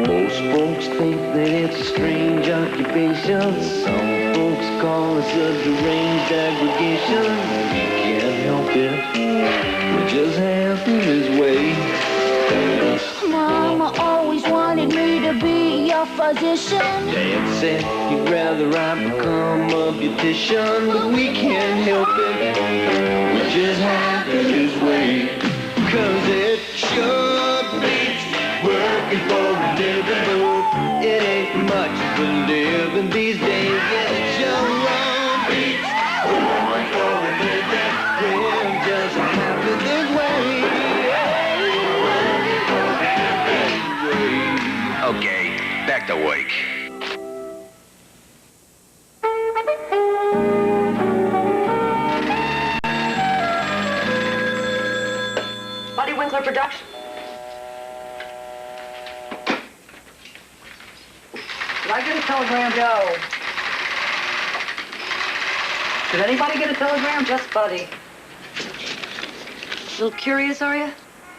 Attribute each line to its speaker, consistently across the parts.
Speaker 1: Most folks think that it's a strange occupation. Some folks call us a deranged aggregation. We can't help it, we just happen this way.
Speaker 2: Mama always wanted me to be your physician.
Speaker 1: Dad said he'd rather I become a beautician, but we can't help it, we just happen this way. 'Cause it sure beats working for a living, but it ain't much for living these days. Yeah, it sure beats working for a living. We're just happy this way.
Speaker 3: Okay, back to work.
Speaker 4: Buddy Winkler Production. Did I get a telegram? No. Did anybody get a telegram? Just Buddy.
Speaker 5: A little curious, are you?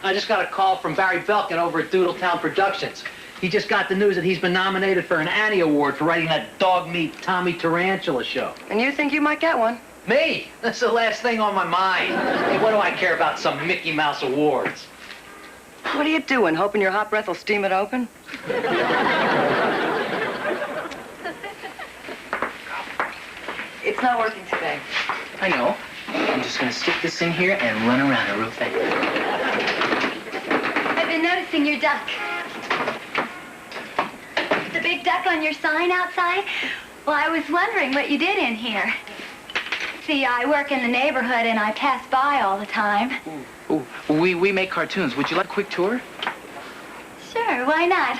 Speaker 4: I just got a call from Barry Belkin over at Doodletown Productions. He just got the news that he's been nominated for an Annie Award for writing that dog meat Tommy Tarantula show.
Speaker 5: And you think you might get one?
Speaker 4: Me? That's the last thing on my mind. Hey, what do I care about some Mickey Mouse awards?
Speaker 5: What are you doing, hoping your hot breath will steam it open?
Speaker 6: It's not working today.
Speaker 7: I know. I'm just gonna stick this in here and run around it real fast.
Speaker 2: I've been noticing your duck. The big duck on your sign outside? Well, I was wondering what you did in here. See, I work in the neighborhood and I pass by all the time.
Speaker 7: Ooh, we make cartoons. Would you like a quick tour?
Speaker 2: Sure, why not?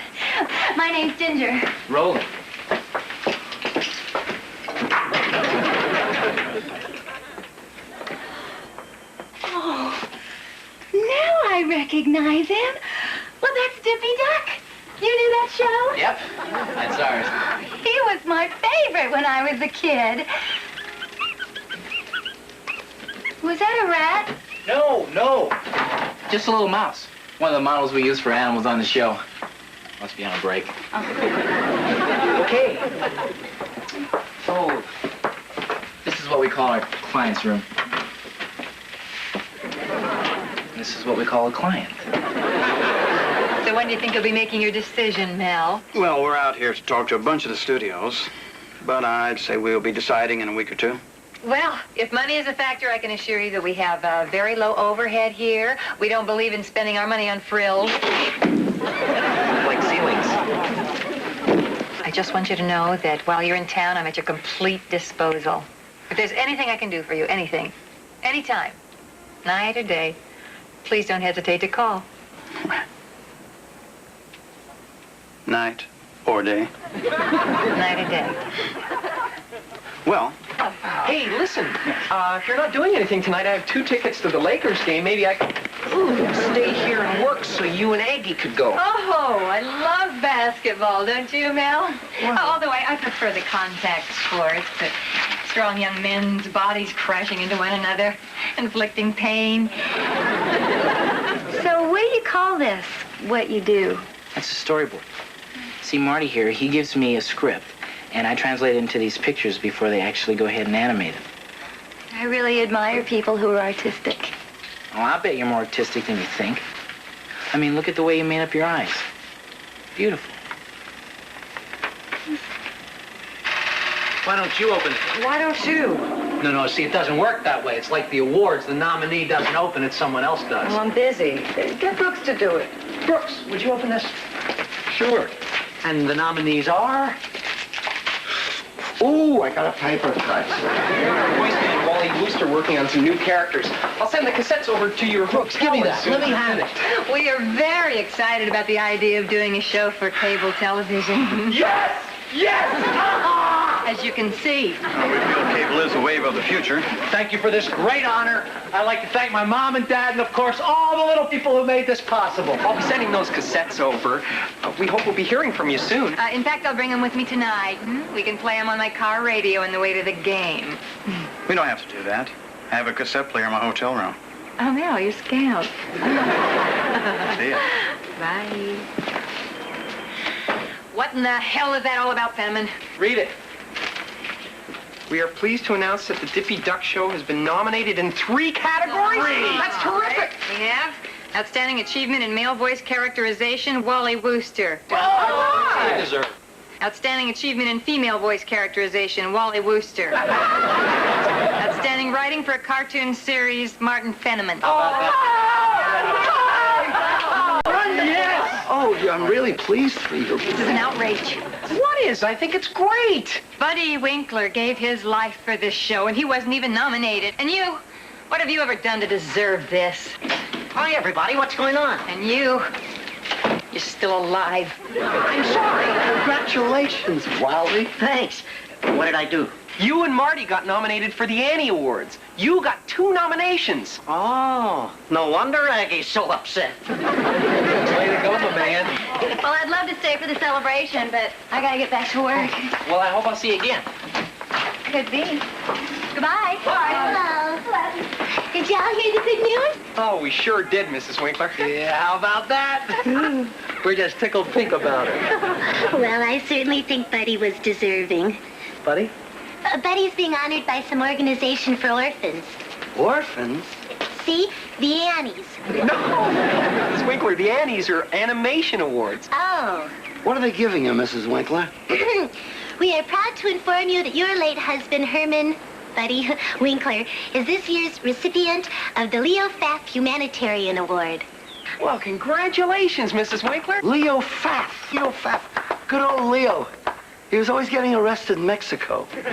Speaker 2: My name's Ginger.
Speaker 7: Rolling.
Speaker 2: Oh, now I recognize him. Well, that's Dippy Duck. You knew that show?
Speaker 7: Yep, that's ours.
Speaker 2: He was my favorite when I was a kid. Was that a rat?
Speaker 7: No. Just a little mouse. One of the models we use for animals on the show. Must be on a break. Okay. So, this is what we call our client's room. This is what we call a client.
Speaker 6: So when do you think you'll be making your decision, Mel?
Speaker 8: Well, we're out here to talk to a bunch of the studios, but I'd say we'll be deciding in a week or two.
Speaker 6: Well, if money is a factor, I can assure you that we have a very low overhead here. We don't believe in spending our money on frills.
Speaker 7: Like ceilings.
Speaker 6: I just want you to know that while you're in town, I'm at your complete disposal. If there's anything I can do for you, anything, anytime, night or day, please don't hesitate to call.
Speaker 8: Night or day.
Speaker 6: Night or day.
Speaker 8: Well,
Speaker 9: Hey, listen, if you're not doing anything tonight, I have 2 tickets to the Lakers game. Maybe I could stay here and work so you and Aggie could go.
Speaker 6: Oh, I love basketball, don't you, Mel? Although I prefer the contact sports, but strong young men's bodies crashing into one another, inflicting pain.
Speaker 2: So what do you call this, what you do?
Speaker 7: That's a storyboard. See, Marty here, he gives me a script, and I translate it into these pictures before they actually go ahead and animate them.
Speaker 2: I really admire people who are artistic.
Speaker 7: Oh, I bet you're more artistic than you think. I mean, look at the way you made up your eyes. Beautiful.
Speaker 4: Why don't you open it?
Speaker 5: Why don't you?
Speaker 4: No, see, it doesn't work that way. It's like the awards. The nominee doesn't open it, someone else does.
Speaker 5: Well, I'm busy. Get Brooks to do it.
Speaker 4: Brooks, would you open this?
Speaker 9: Sure.
Speaker 4: And the nominees are?
Speaker 9: Ooh, I got a paper cut. Voice man Wally Wooster working on some new characters. I'll send the cassettes over to your
Speaker 4: Brooks, give me that. Let me have it.
Speaker 6: We are very excited about the idea of doing a show for cable television.
Speaker 9: Yes!
Speaker 6: As you can see.
Speaker 8: we feel cable is the wave of the future.
Speaker 4: Thank you for this great honor. I'd like to thank my mom and dad and, of course, all the little people who made this possible.
Speaker 9: I'll be sending those cassettes over. We hope we'll be hearing from you soon.
Speaker 6: In fact, I'll bring them with me tonight. We can play them on my car radio on the way to the game.
Speaker 8: We don't have to do that. I have a cassette player in my hotel room.
Speaker 6: Oh, Mel, you're scout.
Speaker 8: See ya.
Speaker 6: Bye. What in the hell is that all about, Fenneman?
Speaker 9: Read it. We are pleased to announce that the Diffie Duck Show has been nominated in 3 categories. That's terrific.
Speaker 6: We have Outstanding Achievement in Male Voice Characterization, Wally Wooster.
Speaker 9: I deserve.
Speaker 6: Outstanding Achievement in Female Voice Characterization, Wally Wooster. Outstanding Writing for a Cartoon Series, Martin Fenneman.
Speaker 8: Yes! Oh, yeah, I'm really pleased for you.
Speaker 6: This is an outrage.
Speaker 9: What is? I think it's great.
Speaker 6: Buddy Winkler gave his life for this show, and he wasn't even nominated. And you, what have you ever done to deserve this?
Speaker 10: Hi, everybody. What's going on?
Speaker 6: And you're still alive.
Speaker 10: I'm sorry.
Speaker 8: Congratulations, Wally.
Speaker 10: Thanks. What did I do?
Speaker 9: You and Marty got nominated for the Annie Awards. You got 2 nominations.
Speaker 10: Oh, no wonder Aggie's so upset.
Speaker 9: Way to go, my man.
Speaker 2: Well, I'd love to stay for the celebration, but I gotta get back to work.
Speaker 7: Well, I hope I'll see you again.
Speaker 2: Could be. Goodbye. Bye. Hello. Did y'all hear the good news?
Speaker 9: Oh, we sure did, Mrs. Winkler.
Speaker 4: Yeah, how about that? We're just tickled pink about it.
Speaker 11: Well, I certainly think Buddy was deserving.
Speaker 4: Buddy?
Speaker 11: Buddy's being honored by some organization for orphans.
Speaker 8: Orphans?
Speaker 11: See? The Annies.
Speaker 9: No, Mrs. Winkler, the Annies are animation awards.
Speaker 11: Oh.
Speaker 8: What are they giving you, Mrs. Winkler?
Speaker 11: We are proud to inform you that your late husband, Herman Buddy Winkler, is this year's recipient of the Leo Pfaff Humanitarian Award.
Speaker 9: Well, congratulations, Mrs. Winkler.
Speaker 8: Leo Pfaff. Leo Pfaff. Good old Leo. He was always getting arrested in Mexico.
Speaker 10: It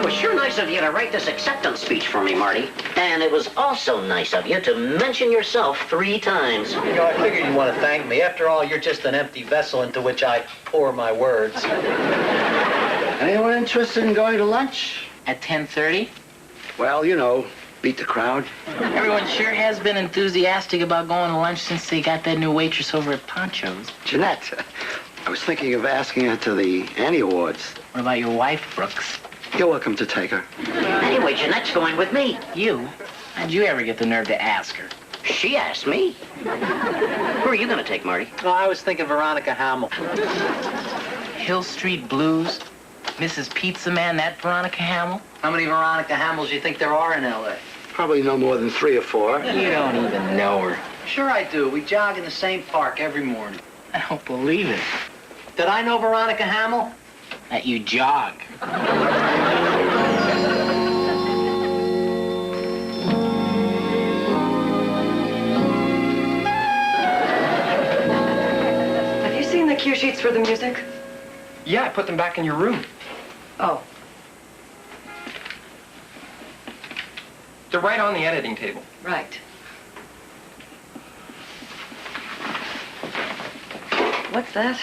Speaker 10: was sure nice of you to write this acceptance speech for me, Marty. And it was also nice of you to mention yourself 3 times.
Speaker 4: You know, I figured you'd want to thank me. After all, you're just an empty vessel into which I pour my words.
Speaker 8: Anyone interested in going to lunch?
Speaker 7: At 10:30?
Speaker 8: Well, you know, beat the crowd.
Speaker 7: Everyone sure has been enthusiastic about going to lunch since they got that new waitress over at Poncho's.
Speaker 8: Jeanette, I was thinking of asking her to the Annie Awards.
Speaker 7: What about your wife, Brooks?
Speaker 8: You're welcome to take her.
Speaker 10: Anyway, Jeanette's going with me.
Speaker 7: You? How'd you ever get the nerve to ask her?
Speaker 10: She asked me. Who are you going to take, Marty?
Speaker 4: Oh, I was thinking Veronica Hamill.
Speaker 7: Hill Street Blues? Mrs. Pizza Man, that Veronica Hamill?
Speaker 4: How many Veronica Hamills do you think there are in L.A.?
Speaker 8: Probably no more than 3 or 4.
Speaker 7: You don't even know her.
Speaker 4: Sure I do. We jog in the same park every morning.
Speaker 7: I don't believe it.
Speaker 4: Did I know Veronica Hamill?
Speaker 7: That you jog.
Speaker 5: Have you seen the cue sheets for the music?
Speaker 9: Yeah, I put them back in your room.
Speaker 5: Oh.
Speaker 9: They're right on the editing table.
Speaker 5: Right. What's that?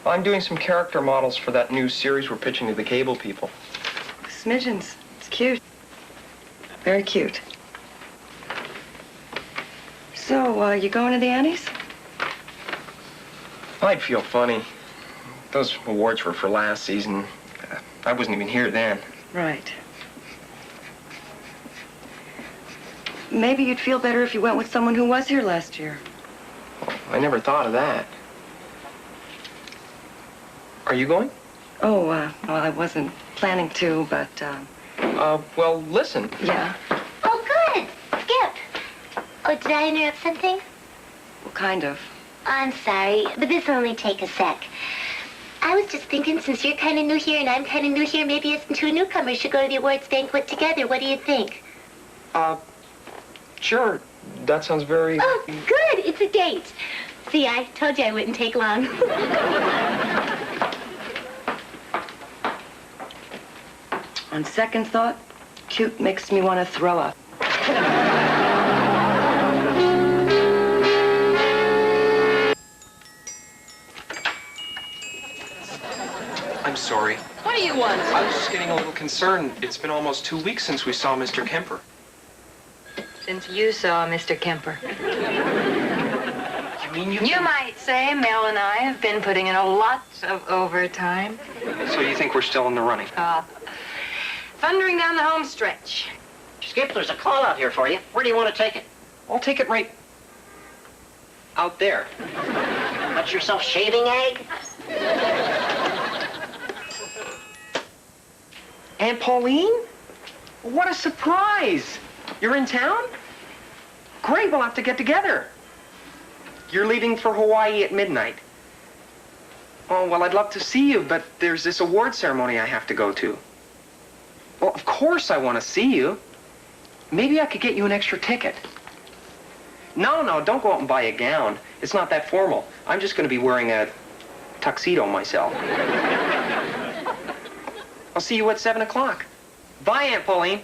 Speaker 9: Well, I'm doing some character models for that new series we're pitching to the cable people.
Speaker 5: Smidgens. It's cute. Very cute. So, you going to the Annies?
Speaker 9: I'd feel funny. Those awards were for last season. I wasn't even here then.
Speaker 5: Right. Maybe you'd feel better if you went with someone who was here last year.
Speaker 9: I never thought of that. Are you going?
Speaker 5: Oh, well, I wasn't planning to, but,
Speaker 9: Well, listen.
Speaker 5: yeah.
Speaker 11: Oh, good. Skip. Oh, did I interrupt something?
Speaker 5: Well, kind of.
Speaker 11: I'm sorry, but this'll only take a sec. I was just thinking, since you're kind of new here and I'm kind of new here, maybe us 2 newcomers should go to the awards banquet together. What do you think?
Speaker 9: Sure. That sounds very...
Speaker 11: Oh, good. It's a date. See, I told you I wouldn't take long.
Speaker 5: On second thought, cute makes me want to throw up.
Speaker 9: I'm sorry.
Speaker 6: What do you want?
Speaker 9: I was just getting a little concerned. It's been almost 2 weeks since we saw Mr. Kemper.
Speaker 6: Since you saw Mr. Kemper.
Speaker 9: You mean
Speaker 6: You might say Mel and I have been putting in a lot of overtime.
Speaker 9: So you think we're still in the running?
Speaker 5: thundering down the home stretch.
Speaker 10: Skip, there's a call out here for you. Where do you want to take it?
Speaker 9: I'll take it right out there.
Speaker 10: Got yourself shaving egg?
Speaker 9: Aunt Pauline? What a surprise! You're in town? Great, we'll have to get together. You're leaving for Hawaii at midnight. Oh, well, I'd love to see you, but there's this award ceremony I have to go to. Well, of course I want to see you. Maybe I could get you an extra ticket. No, don't go out and buy a gown. It's not that formal. I'm just going to be wearing a tuxedo myself. I'll see you at 7 o'clock. Bye, Aunt Pauline.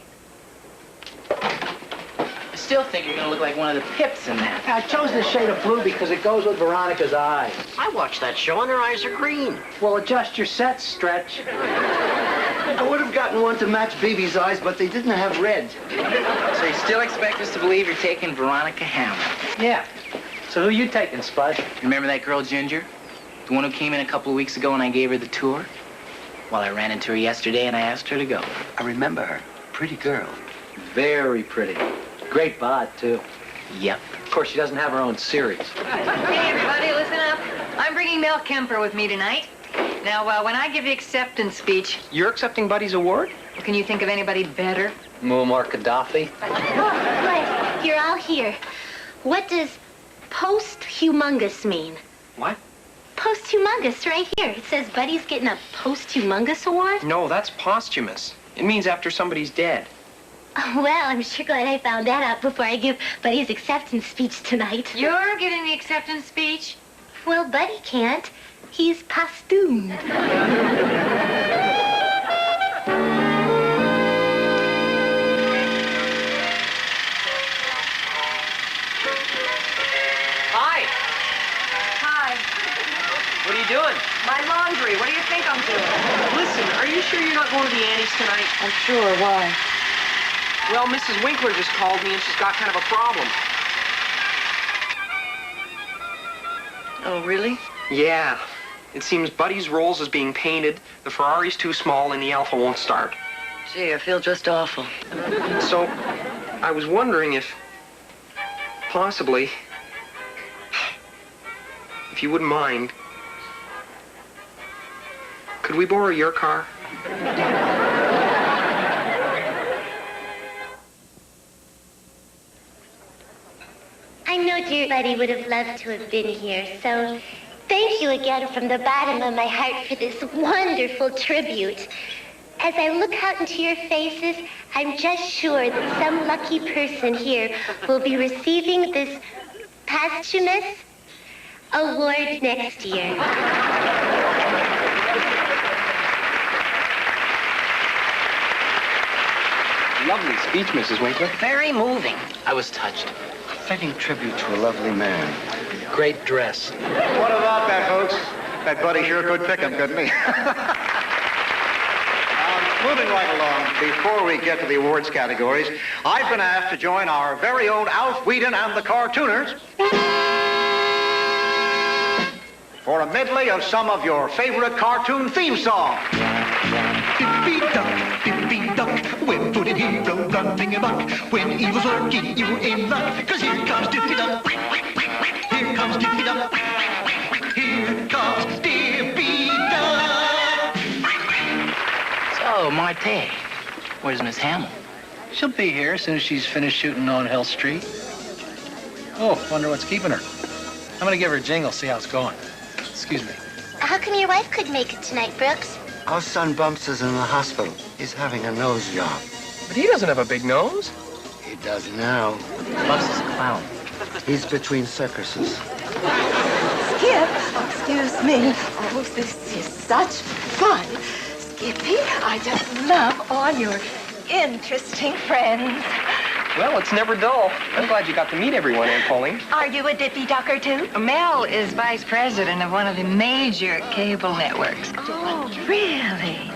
Speaker 7: I still think you're gonna look like one of the Pips in that.
Speaker 4: I chose this shade of blue because it goes with Veronica's eyes.
Speaker 10: I watched that show and her eyes are green.
Speaker 4: Well, adjust your set, Stretch.
Speaker 1: I would have gotten one to match Baby's eyes, but they didn't have red.
Speaker 7: So you still expect us to believe you're taking Veronica Hamlin?
Speaker 4: Yeah. So who you taking, Spud?
Speaker 7: Remember that girl, Ginger? The one who came in a couple of weeks ago and I gave her the tour? Well, I ran into her yesterday and I asked her to go.
Speaker 1: I remember her. Pretty girl.
Speaker 4: Very pretty. Great bod, too.
Speaker 7: Yep.
Speaker 4: Of course, she doesn't have her own series.
Speaker 6: Hey, everybody, listen up. I'm bringing Mel Kemper with me tonight. Now, when I give the acceptance speech...
Speaker 9: You're accepting Buddy's award?
Speaker 6: Can you think of anybody better?
Speaker 4: Muammar Gaddafi.
Speaker 11: What? You're all here. What does post-humongous mean?
Speaker 9: What?
Speaker 11: Post-humongous, right here. It says Buddy's getting a post-humongous award?
Speaker 9: No, that's posthumous. It means after somebody's dead.
Speaker 11: Oh, well, I'm sure glad I found that out before I give Buddy's acceptance speech tonight.
Speaker 6: You're giving the acceptance speech?
Speaker 11: Well, Buddy can't. He's posthumed.
Speaker 9: Hi.
Speaker 6: Hi.
Speaker 9: What are you doing?
Speaker 6: My laundry. What do you think I'm doing?
Speaker 9: Listen, are you sure you're not going to the Annie's tonight?
Speaker 5: I'm sure. Why?
Speaker 9: Well, Mrs. Winkler just called me and she's got kind of a problem.
Speaker 5: Oh, really?
Speaker 9: Yeah. It seems Buddy's Rolls is being painted, the Ferrari's too small, and the Alfa won't start.
Speaker 5: Gee, I feel just awful.
Speaker 9: So, I was wondering if, possibly, if you wouldn't mind, could we borrow your car?
Speaker 11: I know dear Buddy would have loved to have been here, so thank you again from the bottom of my heart for this wonderful tribute. As I look out into your faces, I'm just sure that some lucky person here will be receiving this posthumous award next year.
Speaker 9: Lovely speech, Mrs. Winkler.
Speaker 10: Very moving.
Speaker 7: I was touched.
Speaker 1: Fitting tribute to a lovely man.
Speaker 4: Great dress.
Speaker 12: What about that, folks? That Buddy sure could pick him, couldn't he? Moving right along, before we get to the awards categories, I've been asked to join our very own Alf Whedon and the Cartooners for a medley of some of your favorite cartoon theme songs.
Speaker 13: Dippy-duck, when footed hero running amok, when evil's lurking, you in luck, 'cause here comes Dippy-duck, here comes Dippy-duck, here comes Dippy-duck.
Speaker 7: So, Marte, where's Miss Hamill?
Speaker 4: She'll be here as soon as she's finished shooting on Hill Street. Oh, wonder what's keeping her. I'm gonna give her a jingle, see how it's going. Excuse me.
Speaker 11: How come your wife couldn't make it tonight, Brooks?
Speaker 1: Our son Bumps is in the hospital. He's having a nose job.
Speaker 9: But he doesn't have a big nose.
Speaker 1: He does now.
Speaker 7: Bumps is a clown.
Speaker 1: He's between circuses.
Speaker 14: Skip, excuse me. Oh, this is such fun. Skippy, I just love all your interesting friends.
Speaker 9: Well, it's never dull. I'm glad you got to meet everyone, Aunt Pauline.
Speaker 14: Are you a Dippy-Ducker, too?
Speaker 6: Mel is vice president of one of the major cable networks.
Speaker 14: Oh, really?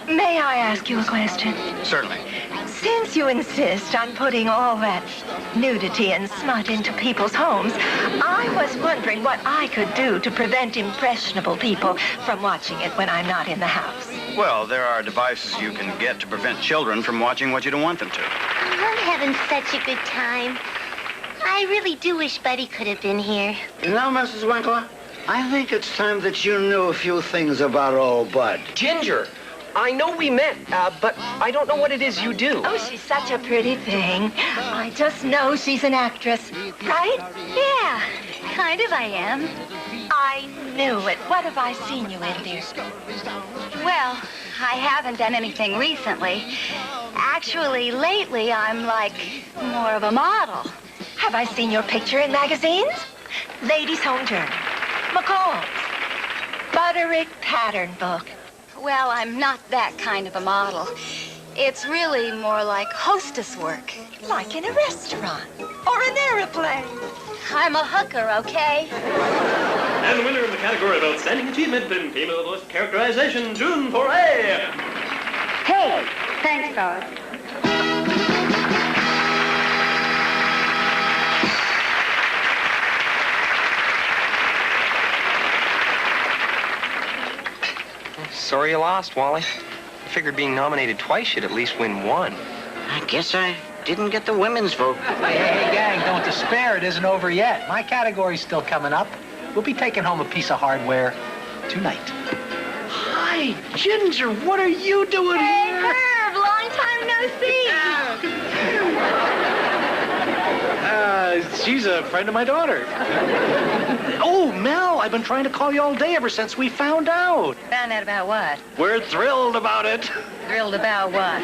Speaker 14: May I ask you a question?
Speaker 8: Certainly.
Speaker 14: Since you insist on putting all that nudity and smut into people's homes, I was wondering what I could do to prevent impressionable people from watching it when I'm not in the house.
Speaker 8: Well, there are devices you can get to prevent children from watching what you don't want them to.
Speaker 11: I'm having such a good time. I really do wish Buddy could have been here.
Speaker 12: You know, Mrs. Winkler, I think it's time that you knew a few things about old Bud.
Speaker 9: Ginger, I know we met, but I don't know what it is you do.
Speaker 14: Oh, she's such a pretty thing. I just know she's an actress, right?
Speaker 2: Yeah, kind of I am.
Speaker 14: I knew it. What have I seen you in, dear?
Speaker 2: Well, I haven't done anything recently. Actually, lately, I'm like more of a model.
Speaker 14: Have I seen your picture in magazines? Ladies' Home Journal, McCall's, Butterick Pattern Book.
Speaker 2: Well, I'm not that kind of a model. It's really more like hostess work.
Speaker 14: Like in a restaurant or an airplane.
Speaker 2: I'm a hooker, okay?
Speaker 15: And the winner in the category of Outstanding Achievement in Female Voice Characterization, June Foray.
Speaker 2: Hey, thanks, fellas.
Speaker 9: Sorry you lost, Wally. I figured being nominated twice, you'd at least win one.
Speaker 10: I guess I didn't get the women's vote.
Speaker 4: Hey, gang, don't despair. It isn't over yet. My category's still coming up. We'll be taking home a piece of hardware tonight.
Speaker 12: Hi, Ginger, what are you doing here?
Speaker 2: Herb, long time no see.
Speaker 4: She's a friend of my daughter. Oh, Mel, I've been trying to call you all day ever since we found out.
Speaker 6: Found out about what?
Speaker 4: We're thrilled about it.
Speaker 6: Thrilled about what?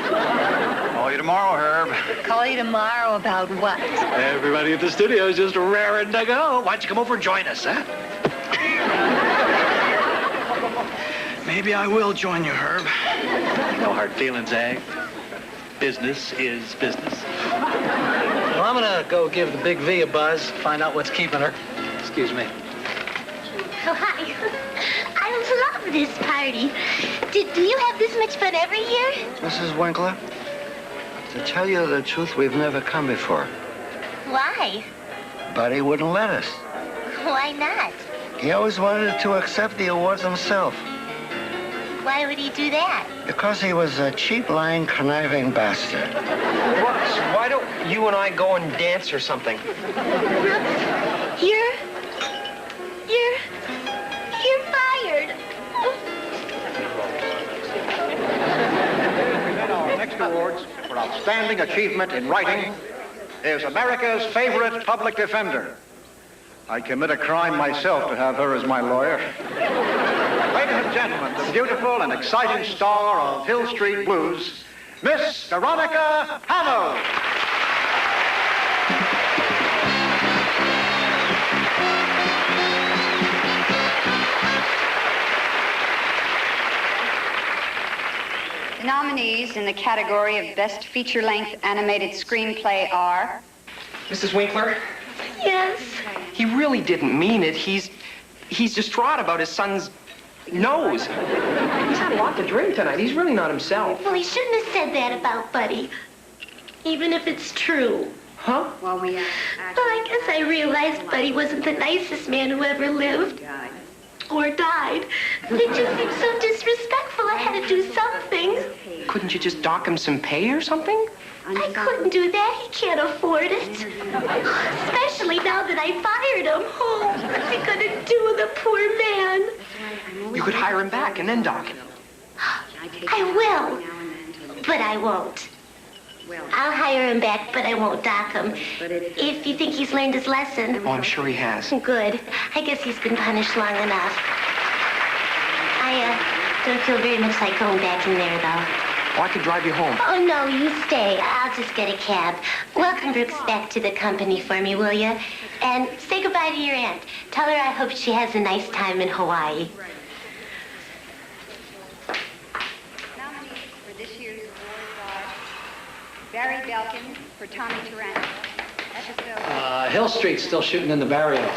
Speaker 8: Call you tomorrow, Herb.
Speaker 6: Call you tomorrow about what?
Speaker 4: Everybody at the studio is just raring to go. Why don't you come over and join us, huh?
Speaker 8: Maybe I will join you, Herb.
Speaker 4: No hard feelings, eh? Business is business. Well, I'm gonna go give the Big V a buzz, find out what's keeping her. Excuse me.
Speaker 11: Oh, hi. I love this party. Do you have this much fun every year?
Speaker 12: Mrs. Winkler, to tell you the truth, we've never come before.
Speaker 11: Why?
Speaker 12: Buddy wouldn't let us.
Speaker 11: Why not?
Speaker 12: He always wanted to accept the awards himself.
Speaker 11: Why would he do that?
Speaker 12: Because he was a cheap, lying, conniving bastard.
Speaker 9: Russ, why don't you and I go and dance or something?
Speaker 11: You're fired.
Speaker 12: Our next awards for outstanding achievement in writing is America's favorite public defender. I'd commit a crime myself to have her as my lawyer. Ladies and gentlemen, the beautiful and exciting star of Hill Street Blues, Miss Veronica Hamill.
Speaker 16: The nominees in the category of Best Feature-Length Animated Screenplay are...
Speaker 9: Mrs. Winkler?
Speaker 11: Yes?
Speaker 9: He really didn't mean it. He's distraught about his son's nose. He's had a lot to drink tonight. He's really not himself.
Speaker 11: Well, he shouldn't have said that about Buddy. Even if it's true.
Speaker 9: Huh?
Speaker 16: Well,
Speaker 11: Well, I guess I realized Buddy wasn't the nicest man who ever lived. Or died. It just seemed so disrespectful. I had to do something.
Speaker 9: Couldn't you just dock him some pay or something?
Speaker 11: I couldn't do that. He can't afford it. Especially now that I fired him. Oh, what's he gonna do with a poor man?
Speaker 9: You could hire him back and then dock him.
Speaker 11: I will. But I won't. I'll hire him back, but I won't dock him. If you think he's learned his lesson.
Speaker 9: Oh, I'm sure he has.
Speaker 11: Good. I guess he's been punished long enough. I don't feel very much like going back in there, though.
Speaker 9: Oh, I could drive you home.
Speaker 11: Oh, no, you stay. I'll just get a cab. Welcome Brooks back to the company for me, will you? And say goodbye to your aunt. Tell her I hope she has a nice time in Hawaii.
Speaker 16: Nominees for this year's awards are Barry Belkin for Tommy Taranto. Episode...
Speaker 4: Hill Street's still shooting in the barrio.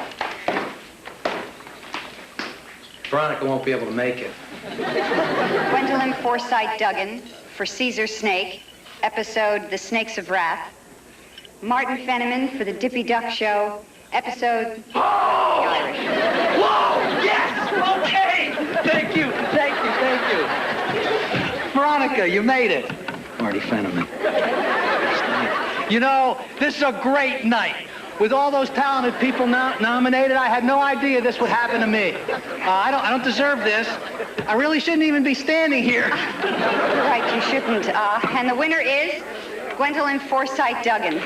Speaker 4: Veronica won't be able to make it.
Speaker 16: Gwendolyn Forsythe Duggan for Caesar Snake, episode The Snakes of Wrath. Martin Fenneman for The Dippy Duck Show, episode The Irish.
Speaker 4: Whoa! Yes! Okay! Thank you. Veronica, you made it.
Speaker 8: Marty Fenneman.
Speaker 4: You know, this is a great night. With all those talented people nominated, I had no idea this would happen to me. I don't deserve this. I really shouldn't even be standing here.
Speaker 16: You're right, you shouldn't. And the winner is Gwendolyn Forsythe Duggan.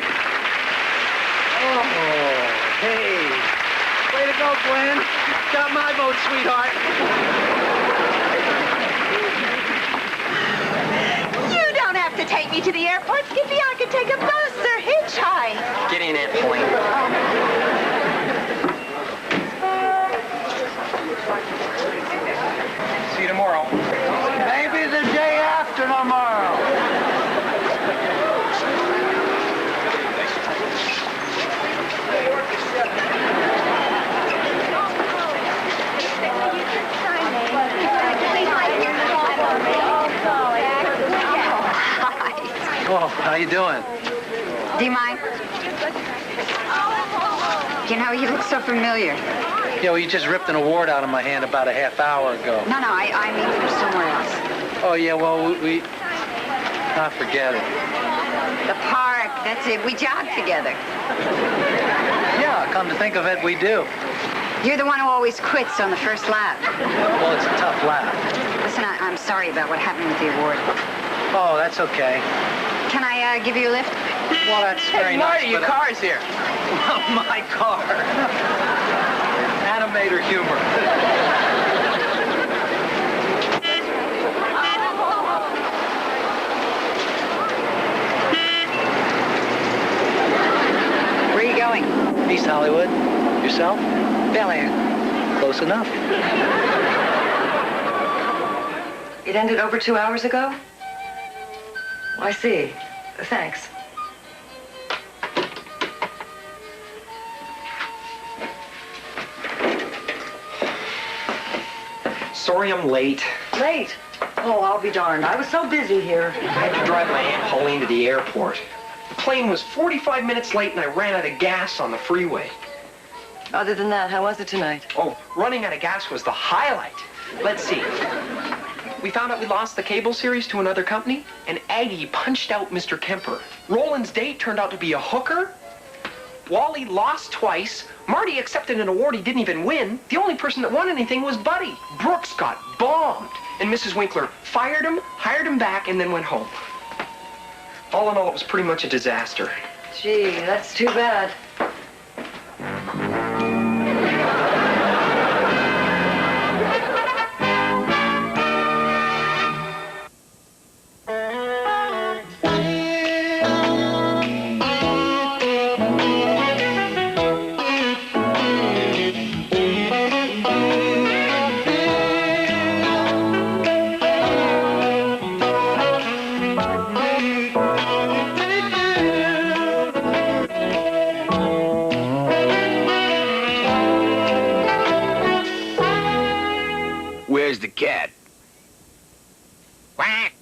Speaker 4: Oh, hey. Way to go, Gwen. Got my vote, sweetheart.
Speaker 14: You don't have to take me to the airport, Skippy. I can take a bus or hitchhike.
Speaker 9: Get in, Aunt Pauline. See you tomorrow.
Speaker 13: Maybe the day after tomorrow.
Speaker 4: Oh, how you doing?
Speaker 16: Do you mind? You know, you look so familiar.
Speaker 4: You know, you just ripped an award out of my hand about a half hour ago.
Speaker 16: No, I mean from somewhere else.
Speaker 4: Oh, yeah, well, we... I forget it.
Speaker 16: The park, that's it. We jog together.
Speaker 4: Yeah, come to think of it, we do.
Speaker 16: You're the one who always quits on the first lap.
Speaker 4: Well, it's a tough lap.
Speaker 16: Listen, I'm sorry about what happened with the award.
Speaker 4: Oh, that's okay.
Speaker 16: Can I give you a lift?
Speaker 4: Well, that's very nice.
Speaker 9: Marty, your car's here.
Speaker 4: Well, my car. Animator humor.
Speaker 16: Where are you going?
Speaker 4: East Hollywood. Yourself?
Speaker 16: Bel Air.
Speaker 4: Close enough.
Speaker 5: It ended over 2 hours ago? I see. Thanks.
Speaker 9: Sorry I'm late.
Speaker 5: Late? Oh, I'll be darned. I was so busy here.
Speaker 9: I had to drive my Aunt Pauline to the airport. The plane was 45 minutes late and I ran out of gas on the freeway.
Speaker 5: Other than that, how was it tonight?
Speaker 9: Oh, running out of gas was the highlight. Let's see. We found out we lost the cable series to another company, and Aggie punched out Mr. Kemper. Roland's date turned out to be a hooker. Wally lost twice. Marty accepted an award he didn't even win. The only person that won anything was Buddy. Brooks got bombed, and Mrs. Winkler fired him, hired him back, and then went home. All in all, it was pretty much a disaster.
Speaker 5: Gee, that's too bad.
Speaker 3: Where's the cat?
Speaker 10: Quack.